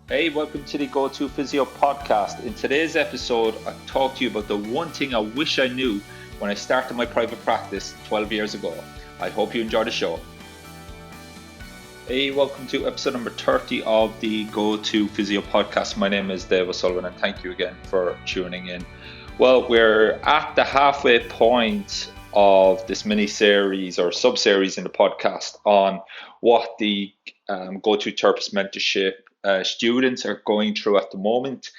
Hey, welcome to the Go-To Physio Podcast. In today's episode, I talk to you about the one thing I wish I knew when I started my private practice 12 years ago. I hope you enjoy the show. Hey, welcome to episode number 30 of the Go-To Physio Podcast. My name is Dave O'Sullivan and thank you again for tuning in. Well, we're at the halfway point of this mini-series or sub-series in the podcast on what the Go-To Therapist Mentorship students are going through at the moment.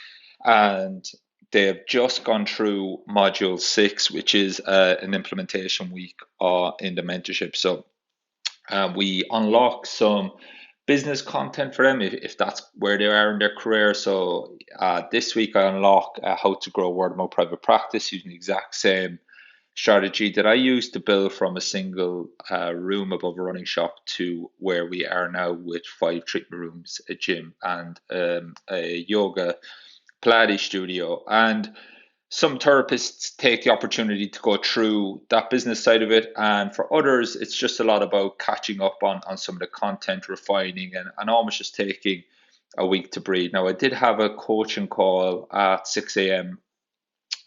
And they've just gone through module 6, which is an implementation week in the mentorship. So we unlock some business content for them if that's where they are in their career. So this week I unlock how to grow word of mouth private practice using the exact same strategy that I used to build from a single room above a running shop to where we are now with 5 treatment rooms, a gym, and a yoga Pilates studio. And some therapists take the opportunity to go through that business side of it. And for others, it's just a lot about catching up on some of the content, refining, and almost just taking a week to breathe. Now, I did have a coaching call at 6 a.m.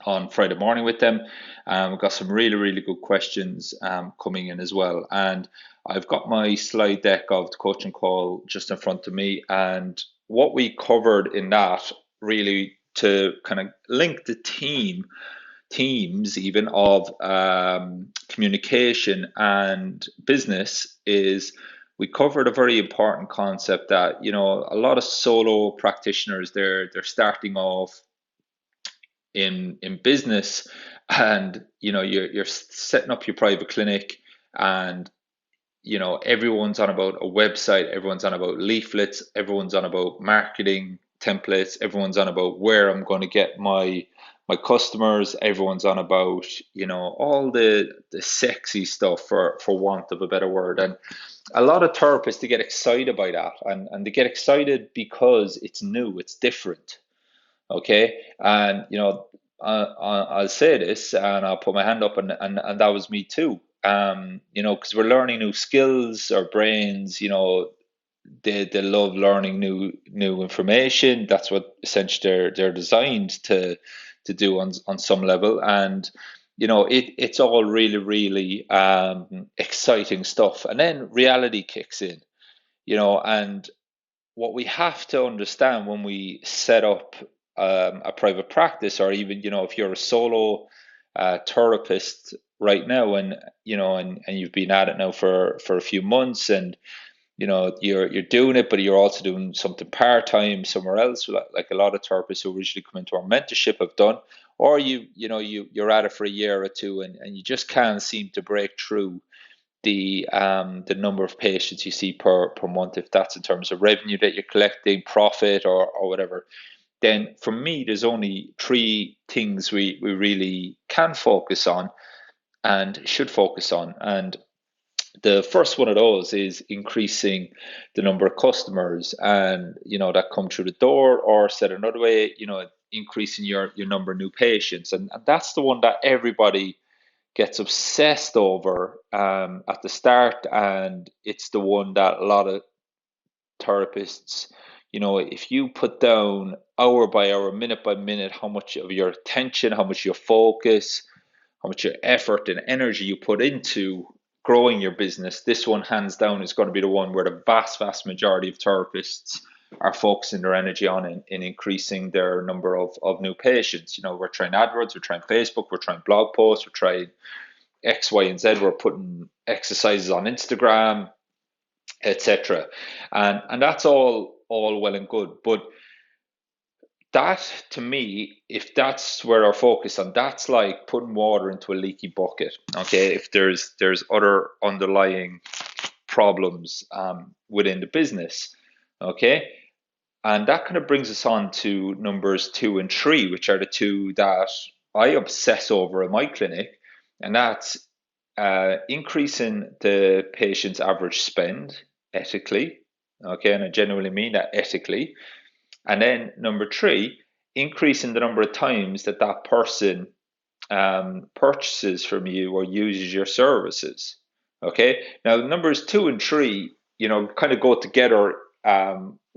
on Friday morning with them. We've got some really, really good questions coming in as well. And I've got my slide deck of the coaching call just in front of me. And what we covered in that really to kind of link the teams even of communication and business is we covered a very important concept that a lot of solo practitioners they're starting off in business, and you're setting up your private clinic, and everyone's on about a website, everyone's on about leaflets, everyone's on about marketing templates, everyone's on about where I'm going to get my customers, everyone's on about all the sexy stuff for want of a better word. And a lot of therapists, they get excited by that, and they get excited because it's new, it's different. Okay, and I'll say this, and I'll put my hand up, and that was me too. Because we're learning new skills. Our brains, they love learning new information. That's what essentially they're designed to do on some level. And it's all really, really exciting stuff. And then reality kicks in, and what we have to understand when we set up a private practice, or even if you're a solo therapist right now, and you've been at it now for a few months, and you're doing it, but you're also doing something part-time somewhere else, like a lot of therapists who originally come into our mentorship have done, or you're at it for a year or two, and you just can't seem to break through the number of patients you see per month, if that's in terms of revenue that you're collecting, profit, or whatever. Then for me, there's only 3 things we really can focus on and should focus on. And the first one of those is increasing the number of customers and that come through the door, or said another way, increasing your number of new patients. And that's the one that everybody gets obsessed over at the start, and it's the one that a lot of therapists, if you put down hour by hour, minute by minute, how much of your attention, how much your focus, how much your effort and energy you put into growing your business, this one hands down is going to be the one where the vast majority of therapists are focusing their energy on in increasing their number of new patients. We're trying AdWords, we're trying Facebook, we're trying blog posts, we're trying X, Y, and Z. We're putting exercises on Instagram, etc. And that's all well and good. But that, to me, if that's where our focus on, that's like putting water into a leaky bucket. Okay, if there's other underlying problems within the business. Okay, and that kind of brings us on to numbers 2 and 3, which are the two that I obsess over in my clinic, and that's increasing the patient's average spend ethically. Okay, and I genuinely mean that, ethically. And then number 3, increasing the number of times that person purchases from you or uses your services. Okay, now numbers 2 and 3, kind of go together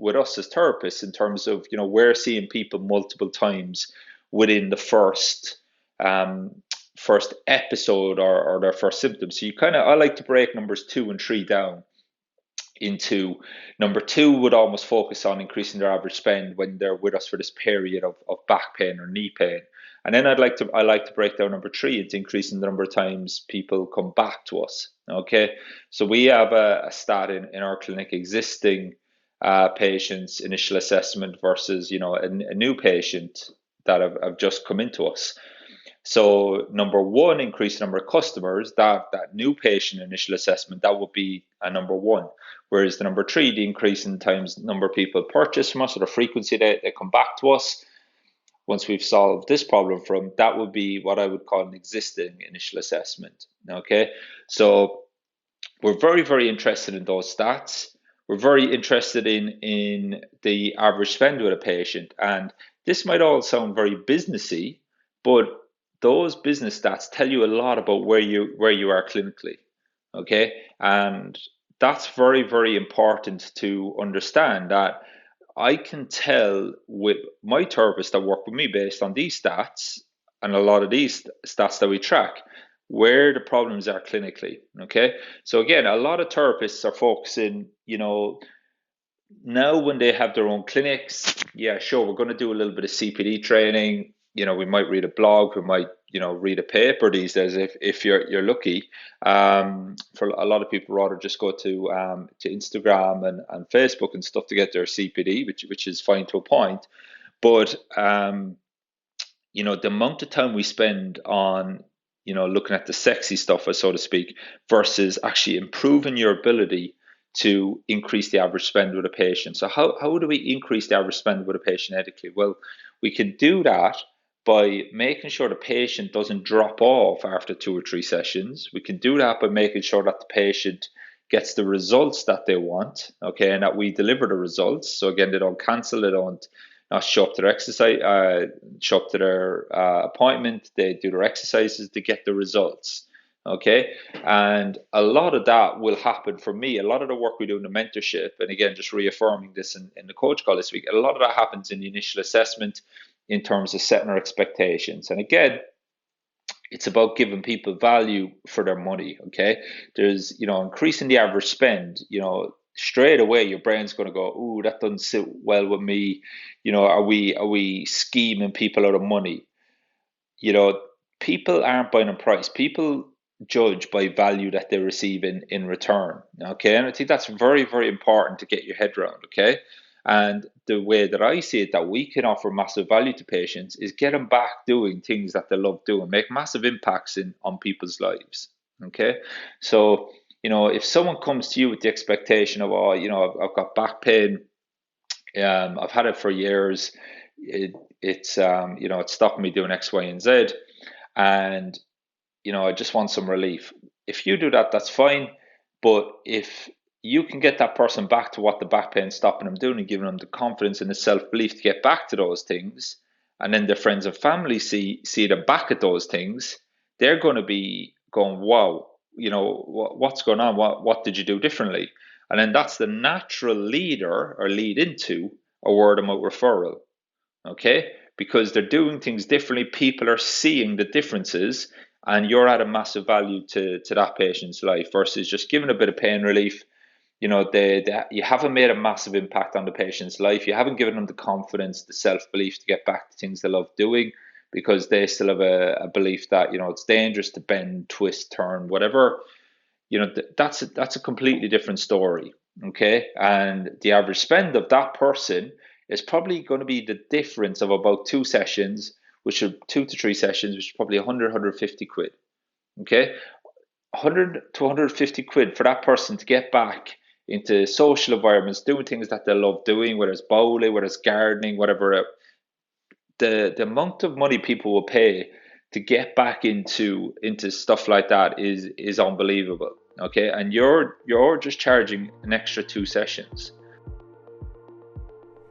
with us as therapists in terms of, we're seeing people multiple times within the first episode or their first symptoms. So I like to break numbers 2 and 3 down into number 2 would almost focus on increasing their average spend when they're with us for this period of back pain or knee pain. And then I like to break down number 3 into increasing the number of times people come back to us. Okay, so we have a stat in our clinic: existing patients initial assessment versus a new patient that have just come into us. So number 1, increase the number of customers. That new patient initial assessment, that would be a number 1. Whereas the number 3, the increase in times number of people purchase from us, or the frequency they come back to us once we've solved this problem for them, that would be what I would call an existing initial assessment. Okay, so we're very, very interested in those stats. We're very interested in the average spend with a patient. And this might all sound very businessy, but those business stats tell you a lot about where you are clinically. Okay, and that's very, very important to understand, that I can tell with my therapists that work with me based on these stats and a lot of these stats that we track where the problems are clinically. Okay, so again, a lot of therapists are focusing, now when they have their own clinics, yeah, sure, we're going to do a little bit of CPD training. We might read a blog, we might read a paper these days if you're lucky. For a lot of people, rather just go to Instagram and Facebook and stuff to get their CPD, which is fine to a point. But the amount of time we spend on looking at the sexy stuff, so to speak, versus actually improving your ability to increase the average spend with a patient. So how do we increase the average spend with a patient ethically? Well, we can do that by making sure the patient doesn't drop off after 2 or 3 sessions. We can do that by making sure that the patient gets the results that they want, okay, and that we deliver the results. So again, they don't cancel, they don't not show up to their exercise, show up to their appointment, they do their exercises to get the results, okay? And a lot of that will happen for me. A lot of the work we do in the mentorship, and again, just reaffirming this in the coach call this week, a lot of that happens in the initial assessment in terms of setting our expectations. And again, it's about giving people value for their money, okay? There's, increasing the average spend, straight away your brain's going to go, ooh, that doesn't sit well with me. Are we scheming people out of money? People aren't buying on price. People judge by value that they receive in return, okay? And I think that's very, very important to get your head around, okay? And the way that I see it, that we can offer massive value to patients, is get them back doing things that they love doing, make massive impacts on people's lives, okay? So, if someone comes to you with the expectation of, I've got back pain, I've had it for years, it's stopping me doing X, Y, and Z, and I just want some relief. If you do that, that's fine. But if you can get that person back to what the back pain is stopping them doing and giving them the confidence and the self-belief to get back to those things, and then their friends and family see them back at those things, they're going to be going, wow, what's going on? What did you do differently? And then that's the natural lead into a word of mouth referral, okay? Because they're doing things differently, people are seeing the differences, and you're adding massive value to that patient's life versus just giving a bit of pain relief. You haven't made a massive impact on the patient's life. You haven't given them the confidence, the self-belief to get back to things they love doing, because they still have a belief that, it's dangerous to bend, twist, turn, whatever. That's a completely different story, okay? And the average spend of that person is probably going to be the difference of about 2 sessions, which are 2 to 3 sessions, which is probably 100, 150 quid, okay? 100 to 150 quid for that person to get back into social environments, doing things that they love doing, whether it's bowling, whether it's gardening, whatever. The amount of money people will pay to get back into stuff like that is unbelievable, okay? And you're just charging an extra 2 sessions.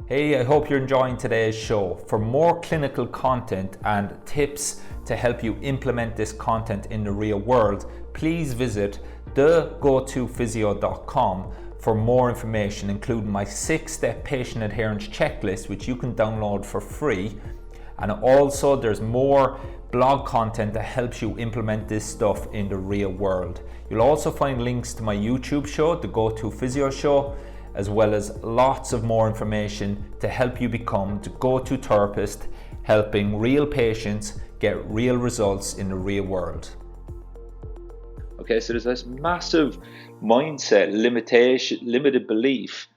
Hey, I hope you're enjoying today's show. For more clinical content and tips to help you implement this content in the real world, please visit thegotophysio.com for more information, including my 6-step patient adherence checklist, which you can download for free. And also there's more blog content that helps you implement this stuff in the real world. You'll also find links to my YouTube show, the Go-To Physio Show, as well as lots of more information to help you become the go-to therapist, helping real patients get real results in the real world. Okay, so there's this massive mindset limited belief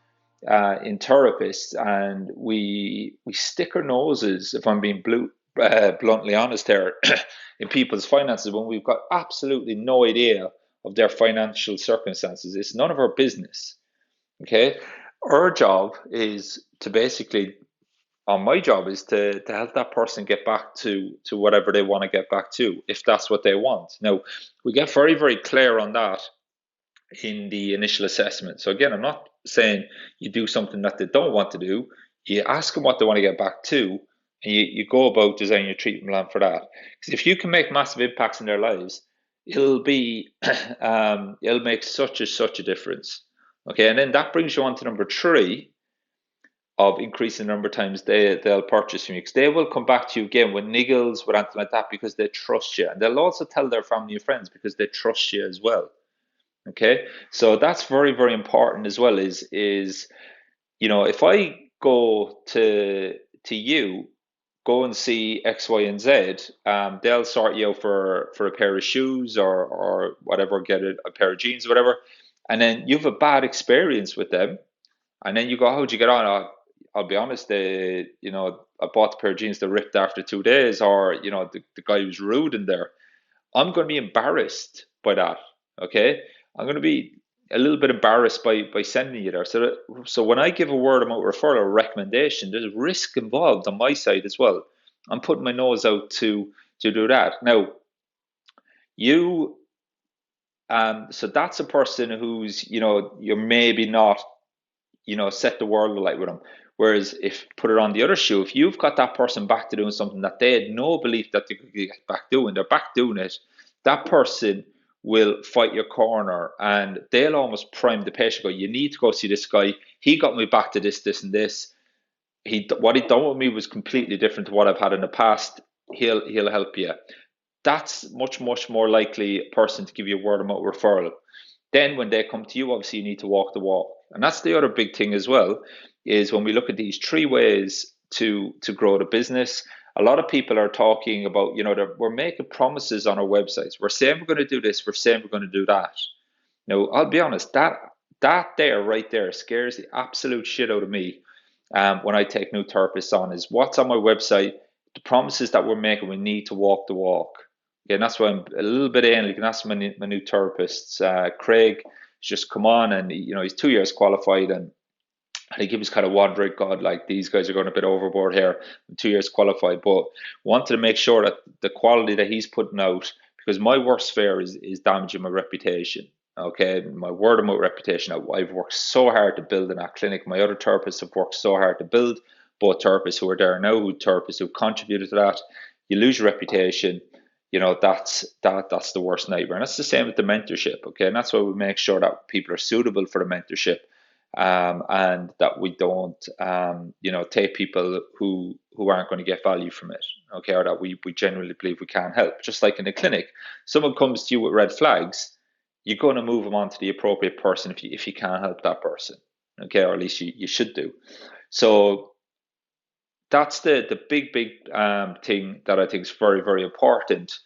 in therapists, and we stick our noses, if I'm being bluntly honest here, in people's finances when we've got absolutely no idea of their financial circumstances. It's none of our business. Okay, our job is to basically, my job is to help that person get back to whatever they want to get back to, if that's what they want. Now, we get very, very clear on that in the initial assessment. So again, I'm not saying you do something that they don't want to do. You ask them what they want to get back to, and you go about designing your treatment plan for that. Because if you can make massive impacts in their lives, it'll make such a difference. Okay, and then that brings you on to number 3 of increasing the number of times they'll purchase from you, because they will come back to you again with niggles, with anything like that, because they trust you, and they'll also tell their family and friends because they trust you as well. Okay, so that's very, very important as well. Is if I go to you, go and see X, Y, and Z, they'll sort you out for a pair of shoes or whatever, get a pair of jeans or whatever, and then you have a bad experience with them, and then you go, how'd you get on? I'll be honest, I bought the pair of jeans, they ripped after 2 days, or the guy was rude in there. I'm going to be embarrassed by that. Okay, I'm going to be a little bit embarrassed by sending you there. So when I give a word of mouth referral or recommendation, there's risk involved on my side as well. I'm putting my nose out to do that. Now, so that's a person who's, you're maybe not, set the world alight with them. Whereas if put it on the other shoe, if you've got that person back to doing something that they had no belief that they could get back doing, they're back doing it, that person will fight your corner, and they'll almost prime the patient. Go, you need to go see this guy. He got me back to this, this, and this. What he done with me was completely different to what I've had in the past. He'll help you. That's much more likely a person to give you a word of mouth referral. Then when they come to you, obviously you need to walk the walk. And that's the other big thing as well, is when we look at these 3 ways to grow the business, a lot of people are talking about, we're making promises on our websites. We're saying we're going to do this, we're saying we're going to do that. Now, I'll be honest, that right there scares the absolute shit out of me when I take new therapists on, is what's on my website, the promises that we're making, we need to walk the walk. Yeah, and that's why I'm a little bit alien. You can ask my new therapists. Craig has just come on, and he's 2 years qualified, and I think he was kind of wondering, God, like, these guys are going a bit overboard here. I'm 2 years qualified, but wanted to make sure that the quality that he's putting out, because my worst fear is damaging my reputation. Okay, my word of mouth reputation. I've worked so hard to build in that clinic. My other therapists have worked so hard to build, both therapists who are there now, therapists who contributed to that. You lose your reputation. That's the worst nightmare. And that's the same with the mentorship. Okay, and that's why we make sure that people are suitable for the mentorship. And that we don't, take people who aren't going to get value from it, okay, or that we genuinely believe we can help. Just like in a clinic, someone comes to you with red flags, you're going to move them on to the appropriate person if you can't help that person, okay, or at least you should do. So that's the big thing that I think is very, very important,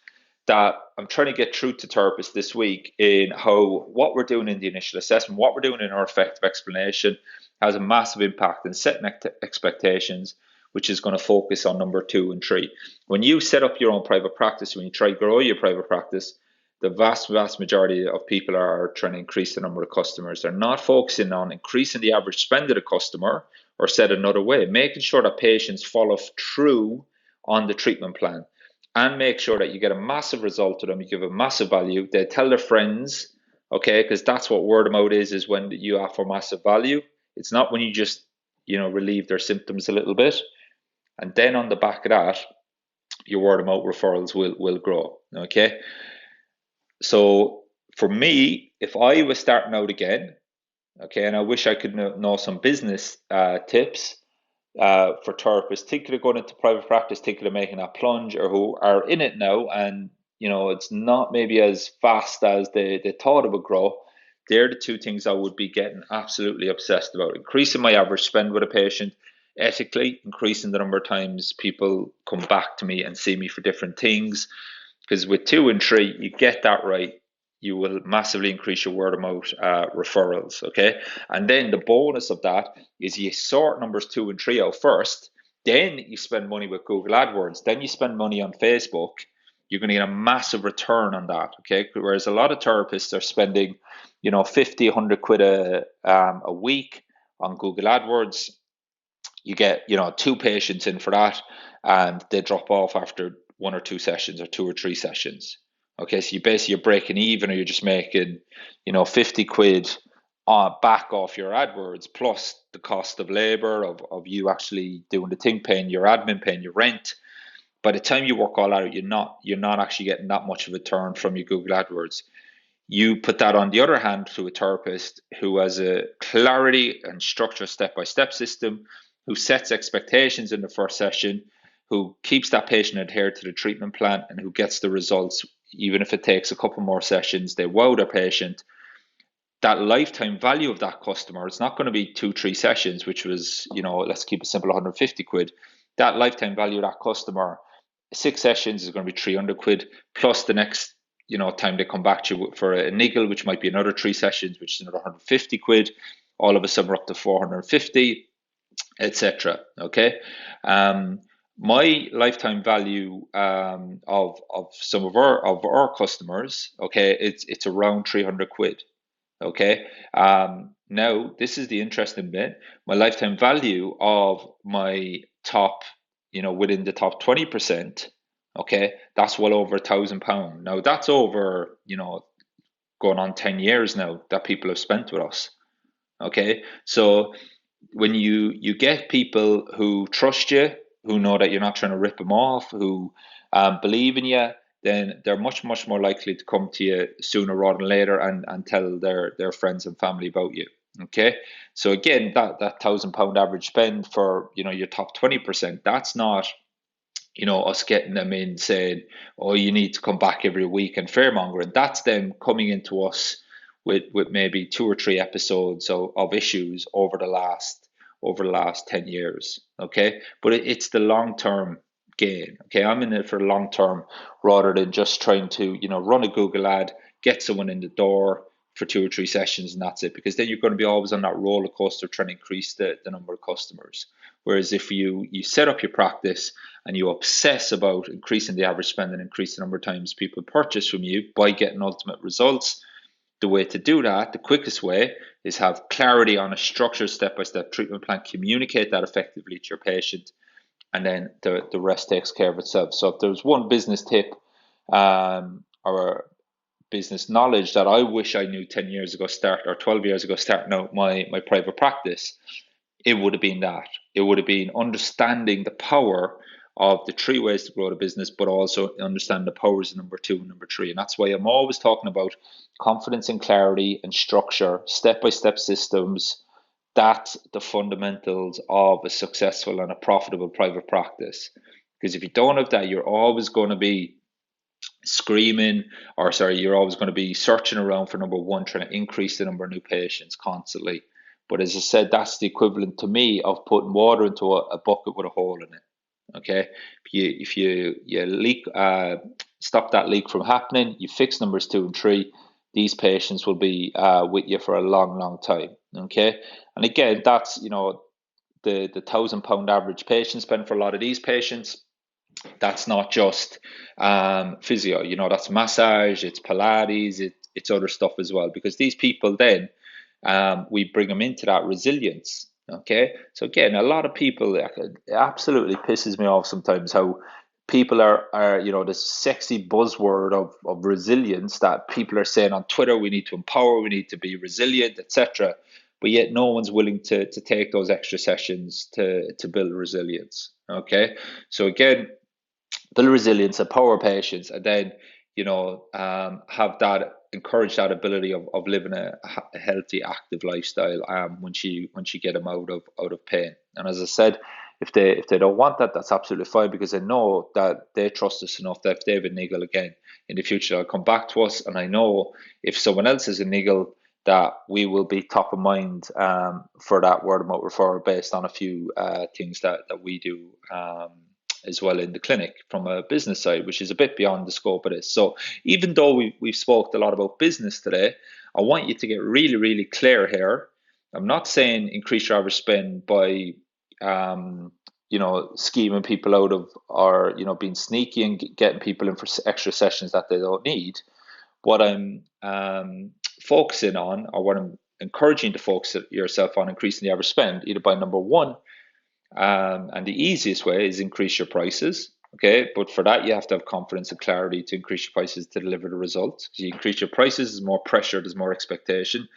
that I'm trying to get through to therapists this week, in how what we're doing in the initial assessment, what we're doing in our effective explanation, has a massive impact in setting expectations, which is going to focus on number 2 and 3. When you set up your own private practice, when you try to grow your private practice, the vast majority of people are trying to increase the number of customers. They're not focusing on increasing the average spend of the customer, or said another way, making sure that patients follow through on the treatment plan, and make sure that you get a massive result to them, you give a massive value, they tell their friends, okay, because that's what word of mouth is when you offer massive value. It's not when you just, relieve their symptoms a little bit. And then on the back of that, your word of mouth referrals will grow, okay? So for me, if I was starting out again, Okay, and I wish I could know some business tips for therapists thinking of going into private practice, thinking of making that plunge, or who are in it now, and it's not maybe as fast as they thought it would grow. They're the two things I would be getting absolutely obsessed about: increasing my average spend with a patient, ethically increasing the number of times people come back to me and see me for different things. Because with 2 and 3, you get that right, you will massively increase your word of mouth referrals. Okay, and then the bonus of that is you sort numbers 2 and 3 out first, then you spend money with Google AdWords, then you spend money on Facebook. You're going to get a massive return on that. Okay, whereas a lot of therapists are spending, 50, 100 quid a week on Google AdWords. You get, 2 patients in for that, and they drop off after 1 or 2 sessions or 2 or 3 sessions. Okay, so you're breaking even, or you're just making, 50 quid back off your AdWords, plus the cost of labor of you actually doing the thing, paying your admin, paying your rent. By the time you work all out, you're not actually getting that much of a return from your Google AdWords. You put that on the other hand to a therapist who has a clarity and structure step-by-step system, who sets expectations in the first session, who keeps that patient adhered to the treatment plan, and who gets the results, even if it takes a couple more sessions. They wow their patient. That lifetime value of that customer, it's not going to be 2, 3 sessions, which was, let's keep it simple, 150 quid. That lifetime value of that customer, 6 sessions is going to be 300 quid, plus the next time they come back to you for a niggle, which might be another 3 sessions, which is another 150 quid. All of a sudden we're up to 450, etc. Okay. My lifetime value of some of our customers, okay, it's around 300 quid. Okay. Now this is the interesting bit. My lifetime value of my top, within the top 20%, okay, that's well over £1,000. Now that's over, going on 10 years now that people have spent with us. Okay. So when you get people who trust you, who know that you're not trying to rip them off, who believe in you, then they're much, much more likely to come to you sooner rather than later and tell their friends and family about you. Okay. So again, that £1,000 average spend for, your top 20%, that's not, us getting them in saying, oh, you need to come back every week and fearmongering. That's them coming into us with maybe 2 or 3 episodes of issues over the last 10 years. Okay. But it's the long-term gain. Okay. I'm in it for the long term rather than just trying to, run a Google ad, get someone in the door for 2 or 3 sessions, and that's it. Because then you're going to be always on that roller coaster trying to increase the number of customers. Whereas if you set up your practice and you obsess about increasing the average spend and increase the number of times people purchase from you by getting ultimate results, the way to do that, the quickest way, is have clarity on a structured step-by-step treatment plan, communicate that effectively to your patient, and then the rest takes care of itself. So if there's one business tip or business knowledge that I wish I knew 10 years ago, or 12 years ago, starting out my private practice, it would have been that. It would have been understanding the power of the 3 ways to grow the business, but also understand the powers of number 2 and number 3. And that's why I'm always talking about confidence and clarity and structure, step-by-step systems. That's the fundamentals of a successful and a profitable private practice. Because if you don't have that, you're always going to be you're always going to be searching around for number 1, trying to increase the number of new patients constantly. But as I said, that's the equivalent to me of putting water into a bucket with a hole in it. Okay, if you leak, stop that leak from happening, you fix numbers 2 and 3, these patients will be with you for a long, long time. Okay, and again, that's the £1,000 average patient spend for a lot of these patients. That's not just physio, that's massage, it's Pilates, it's other stuff as well, because these people then we bring them into that resilience. Okay, so again, a lot of people, it absolutely pisses me off sometimes how people are this sexy buzzword of resilience that people are saying on Twitter. We need to empower, we need to be resilient, etc. But yet no one's willing to take those extra sessions to build resilience. Okay, so again, build resilience, empower patients, and then have that, encourage that ability of living a healthy, active lifestyle when she get them out of pain. And as I said, if they don't want that, that's absolutely fine, because I know that they trust us enough that if they have a niggle again in the future, they'll come back to us. And I know if someone else has a niggle, that we will be top of mind for that word of mouth referral based on a few things that we do as well in the clinic from a business side, which is a bit beyond the scope of this. So even though we've spoke a lot about business today, I want you to get really, really clear here. I'm not saying increase your average spend by scheming people out of, or being sneaky and getting people in for extra sessions that they don't need. What I'm focusing on, or what I'm encouraging to focus yourself on, increasing the average spend, either by number one, and the easiest way is increase your prices. Okay, but for that you have to have confidence and clarity to increase your prices to deliver the results. You increase your prices, there's more pressure, there's more expectation.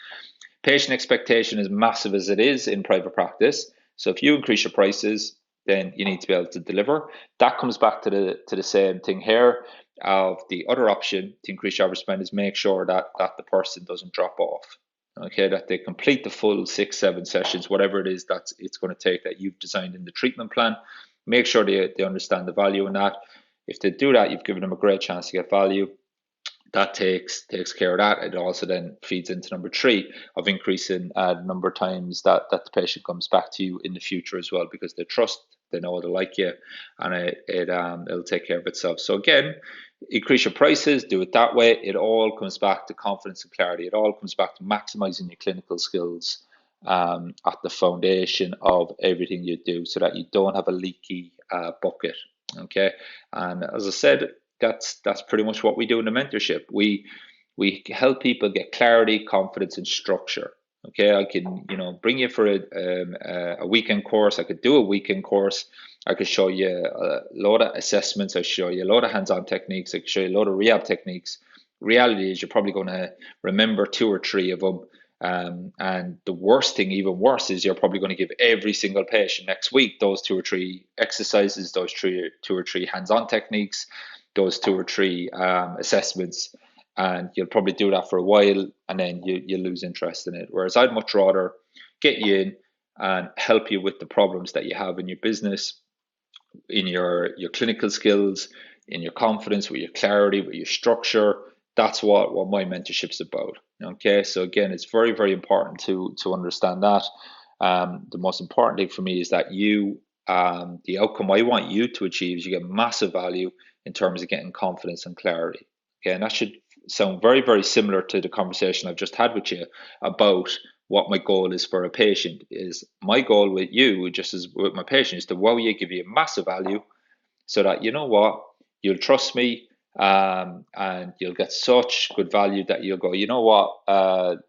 Patient expectation is massive as it is in private practice. So if you increase your prices, then you need to be able to deliver. That comes back to the same thing here. Of the other option to increase your average spend is make sure that the person doesn't drop off. Okay, that they complete the full 6-7 sessions, whatever it is that it's going to take that you've designed in the treatment plan. Make sure they understand the value in that. If they do that, you've given them a great chance to get value. That takes care of that. It also then feeds into number 3 of increasing the number of times that the patient comes back to you in the future as well, because they trust, they know they like you, and it'll take care of itself. So again, increase your prices, do it that way. It all comes back to confidence and clarity. It all comes back to maximizing your clinical skills at the foundation of everything you do, so that you don't have a leaky bucket. Okay, and as I said, that's pretty much what we do in the mentorship. We help people get clarity, confidence, and structure. Okay, I can bring you for a weekend course. I could do a weekend course. I could show you a lot of assessments. I show you a lot of hands-on techniques. I could show you a lot of rehab techniques. Reality is you're probably going to remember 2 or 3 of them. And the worst thing, even worse, is you're probably going to give every single patient next week those 2 or 3 exercises, those 2 or 3 hands-on techniques, those 2 or 3 assessments, and you'll probably do that for a while, and then you lose interest in it. Whereas I'd much rather get you in and help you with the problems that you have in your business, in your clinical skills, in your confidence, with your clarity, with your structure. That's what my mentorship is about. Okay, so again, it's very, very important to understand that. The most important thing for me is that the outcome I want you to achieve is you get massive value in terms of getting confidence and clarity. Okay, and that should sound very, very similar to the conversation I've just had with you about what my goal is for a patient. Is my goal with you, just as with my patient, is to wow you, give you massive value, so that you'll trust me, and you'll get such good value that you'll go,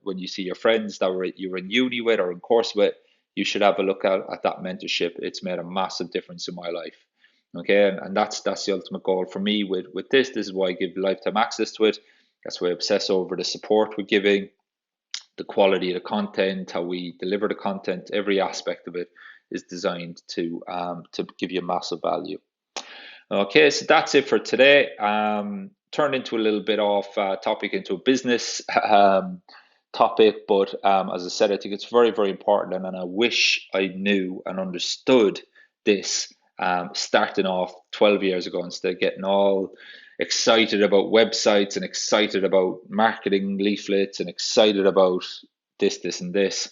when you see your friends that you were in uni with or in course with, you should have a look at that mentorship. It's made a massive difference in my life. Okay, and that's the ultimate goal for me with this. This is why I give lifetime access to it. That's why I obsess over the support we're giving, the quality of the content, how we deliver the content. Every aspect of it is designed to give you massive value. Okay, so that's it for today. Turned into a little bit off topic into a business topic, but as I said, I think it's very, very important, and I wish I knew and understood this starting off 12 years ago, instead of getting all excited about websites and excited about marketing leaflets and excited about this and this.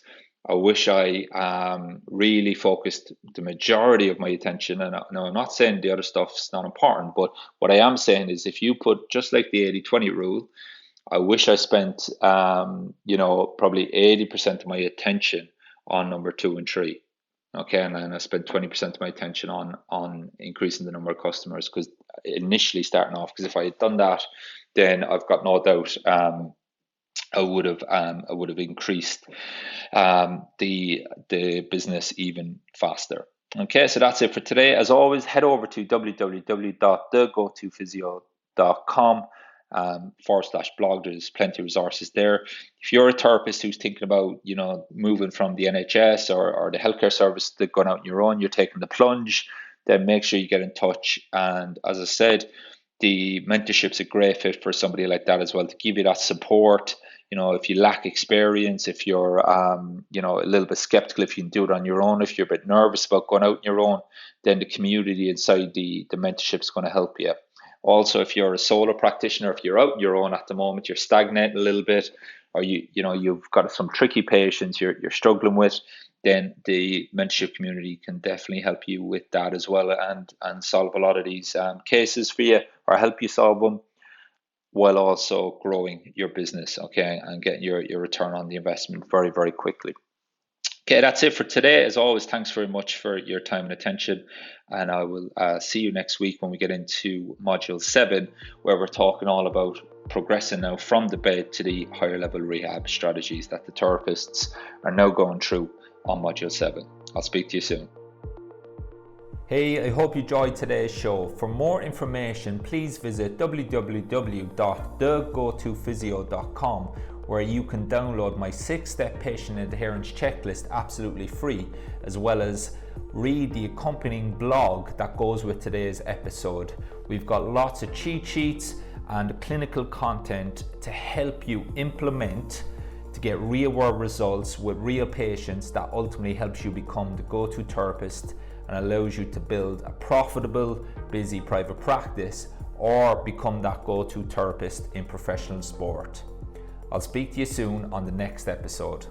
I wish I really focused the majority of my attention, and now I'm not saying the other stuff's not important, but what I am saying is, if you put, just like the 80-20 rule, I wish I spent probably 80% of my attention on number 2 and 3. Okay, and then I spent 20% of my attention on increasing the number of customers, because initially starting off, because if I had done that, then I've got no doubt I would have increased the business even faster. Okay, so that's it for today. As always, head over to www.thegotophysio.com /blog. There's plenty of resources there. If you're a therapist who's thinking about moving from the NHS or the healthcare service to going out on your own, you're taking the plunge, then make sure you get in touch. And as I said, the mentorship's a great fit for somebody like that as well, to give you that support. If you lack experience, if you're a little bit skeptical if you can do it on your own, if you're a bit nervous about going out on your own, then the community inside the mentorship is going to help you. Also, if you're a solo practitioner, if you're out on your own at the moment, you're stagnating a little bit, or you've got some tricky patients you're struggling with, then the mentorship community can definitely help you with that as well, and solve a lot of these cases for you, or help you solve them, while also growing your business, okay, and getting your return on the investment very, very quickly. Okay, that's it for today. As always, thanks very much for your time and attention. And I will see you next week when we get into Module 7, where we're talking all about progressing now from the bed to the higher level rehab strategies that the therapists are now going through on Module 7. I'll speak to you soon. Hey, I hope you enjoyed today's show. For more information, please visit www.thegotophysio.com, where you can download my 6-step patient adherence checklist absolutely free, as well as read the accompanying blog that goes with today's episode. We've got lots of cheat sheets and clinical content to help you implement to get real world results with real patients, that ultimately helps you become the go-to therapist and allows you to build a profitable, busy private practice, or become that go-to therapist in professional sport. I'll speak to you soon on the next episode.